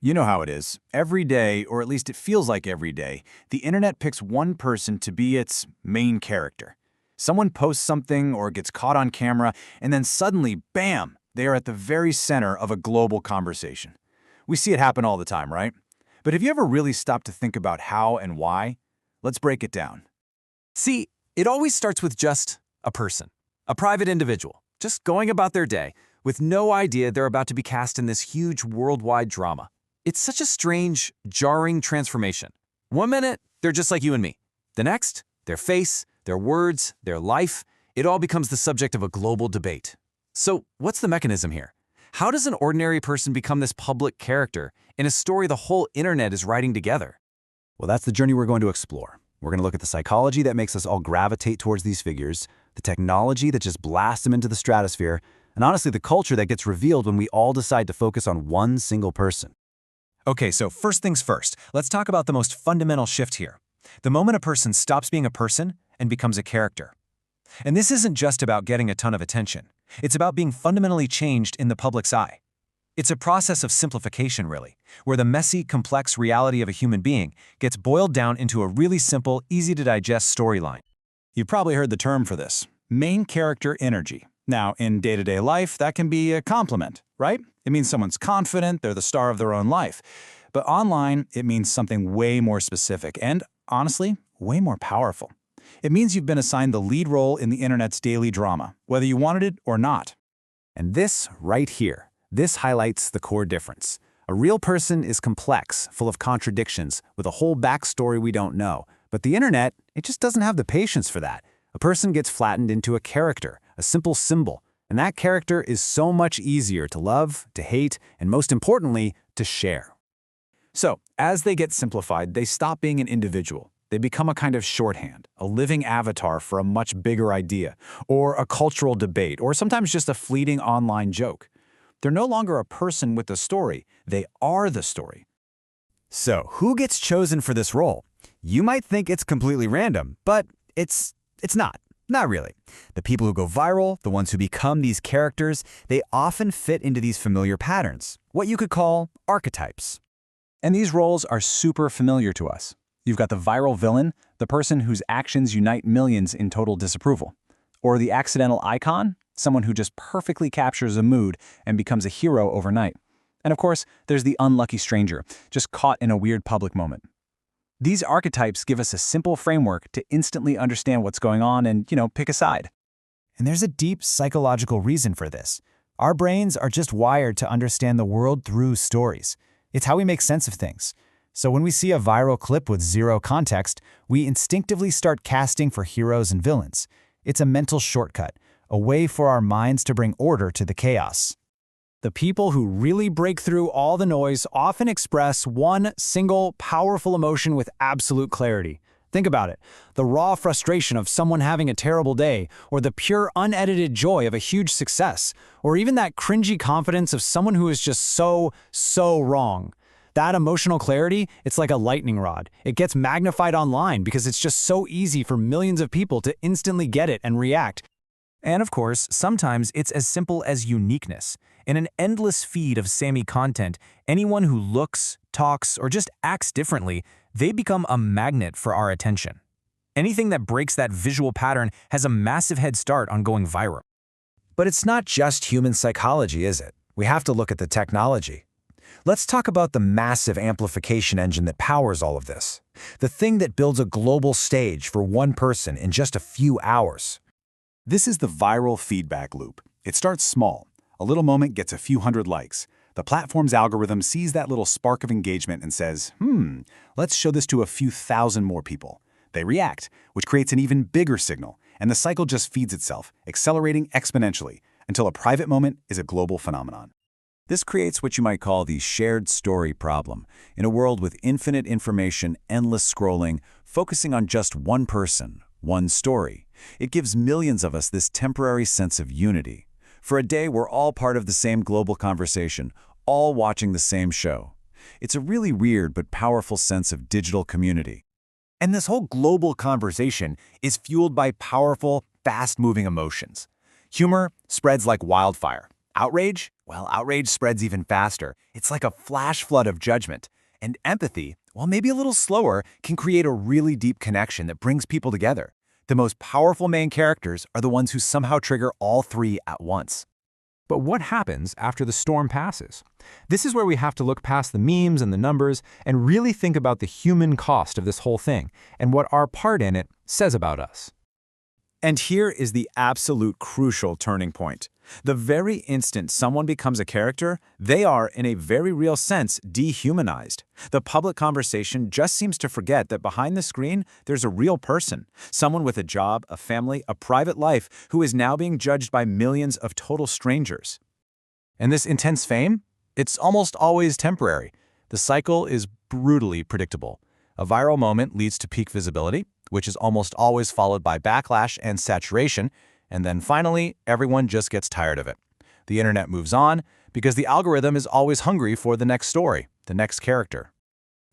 You know how it is. Every day, or at least it feels like every day, the internet picks one person to be its main character. Someone posts something or gets caught on camera, and then suddenly, bam, they are at the very center of a global conversation. We see it happen all the time, right? But have you ever really stopped to think about how and why? Let's break it down. See, it always starts with just a person, a private individual, just going about their day, with no idea they're about to be cast in this huge worldwide drama. It's such a strange, jarring transformation. One minute, they're just like you and me. The next, their face, their words, their life, it all becomes the subject of a global debate. So, what's the mechanism here? How does an ordinary person become this public character in a story the whole internet is writing together? Well, that's the journey we're going to explore. We're going to look at the psychology that makes us all gravitate towards these figures, the technology that just blasts them into the stratosphere, and honestly, the culture that gets revealed when we all decide to focus on one single person. Okay, so first things first, let's talk about the most fundamental shift here. The moment a person stops being a person and becomes a character. And this isn't just about getting a ton of attention. It's about being fundamentally changed in the public's eye. It's a process of simplification, really, where the messy, complex reality of a human being gets boiled down into a really simple, easy-to-digest storyline. You've probably heard the term for this, main character energy. Now, in day-to-day life, that can be a compliment, right? It means someone's confident, they're the star of their own life. But online, it means something way more specific and, honestly, way more powerful. It means you've been assigned the lead role in the internet's daily drama, whether you wanted it or not. And this right here, this highlights the core difference. A real person is complex, full of contradictions, with a whole backstory we don't know. But the internet, it just doesn't have the patience for that. A person gets flattened into a character, a simple symbol, and that character is so much easier to love, to hate, and most importantly, to share. So, as they get simplified, they stop being an individual. They become a kind of shorthand, a living avatar for a much bigger idea, or a cultural debate, or sometimes just a fleeting online joke. They're no longer a person with a story, they are the story. So, who gets chosen for this role? You might think it's completely random, but it's not. Not really. The people who go viral, the ones who become these characters, they often fit into these familiar patterns, what you could call archetypes. And these roles are super familiar to us. You've got the viral villain, the person whose actions unite millions in total disapproval. Or the accidental icon, someone who just perfectly captures a mood and becomes a hero overnight. And of course, there's the unlucky stranger, just caught in a weird public moment. These archetypes give us a simple framework to instantly understand what's going on and, pick a side. And there's a deep psychological reason for this. Our brains are just wired to understand the world through stories. It's how we make sense of things. So when we see a viral clip with zero context, we instinctively start casting for heroes and villains. It's a mental shortcut, a way for our minds to bring order to the chaos. The people who really break through all the noise often express one single, powerful emotion with absolute clarity. Think about it. The raw frustration of someone having a terrible day, or the pure, unedited joy of a huge success, or even that cringy confidence of someone who is just so wrong. That emotional clarity, it's like a lightning rod. It gets magnified online because it's just so easy for millions of people to instantly get it and react. And of course, sometimes it's as simple as uniqueness. In an endless feed of samey content, anyone who looks, talks, or just acts differently, they become a magnet for our attention. Anything that breaks that visual pattern has a massive head start on going viral. But it's not just human psychology, is it? We have to look at the technology. Let's talk about the massive amplification engine that powers all of this. The thing that builds a global stage for one person in just a few hours. This is the viral feedback loop. It starts small. A little moment gets a few hundred likes. The platform's algorithm sees that little spark of engagement and says, let's show this to a few thousand more people. They react, which creates an even bigger signal, and the cycle just feeds itself, accelerating exponentially, until a private moment is a global phenomenon. This creates what you might call the shared story problem. In a world with infinite information, endless scrolling, focusing on just one person, one story, it gives millions of us this temporary sense of unity. For a day, we're all part of the same global conversation, all watching the same show. It's a really weird but powerful sense of digital community. And this whole global conversation is fueled by powerful, fast-moving emotions. Humor spreads like wildfire. Outrage? Well, outrage spreads even faster. It's like a flash flood of judgment. And empathy, while maybe a little slower, can create a really deep connection that brings people together. The most powerful main characters are the ones who somehow trigger all three at once. But what happens after the storm passes? This is where we have to look past the memes and the numbers and really think about the human cost of this whole thing and what our part in it says about us. And here is the absolute crucial turning point. The very instant someone becomes a character, they are, in a very real sense, dehumanized. The public conversation just seems to forget that behind the screen, there's a real person, someone with a job, a family, a private life, who is now being judged by millions of total strangers. And this intense fame? It's almost always temporary. The cycle is brutally predictable. A viral moment leads to peak visibility, which is almost always followed by backlash and saturation, and then finally, everyone just gets tired of it. The internet moves on because the algorithm is always hungry for the next story, the next character.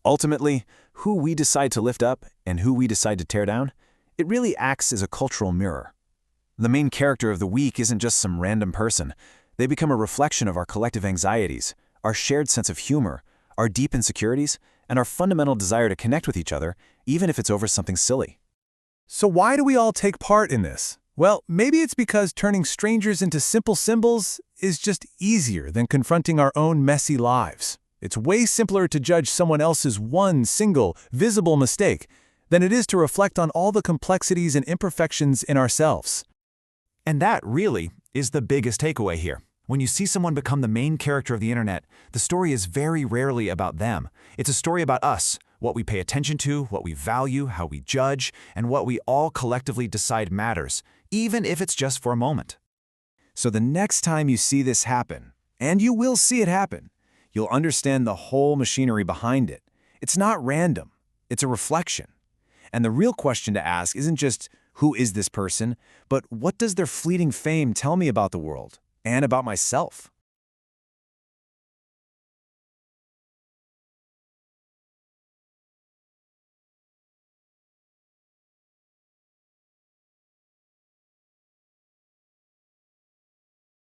Ultimately, who we decide to lift up and who we decide to tear down, it really acts as a cultural mirror. The main character of the week isn't just some random person. They become a reflection of our collective anxieties, our shared sense of humor, our deep insecurities, and our fundamental desire to connect with each other, even if it's over something silly. So why do we all take part in this? Well, maybe it's because turning strangers into simple symbols is just easier than confronting our own messy lives. It's way simpler to judge someone else's one single, visible mistake than it is to reflect on all the complexities and imperfections in ourselves. And that really is the biggest takeaway here. When you see someone become the main character of the internet, the story is very rarely about them. It's a story about us, what we pay attention to, what we value, how we judge, and what we all collectively decide matters, even if it's just for a moment. So the next time you see this happen, and you will see it happen, you'll understand the whole machinery behind it. It's not random, it's a reflection. And the real question to ask isn't just, who is this person, but what does their fleeting fame tell me about the world and about myself?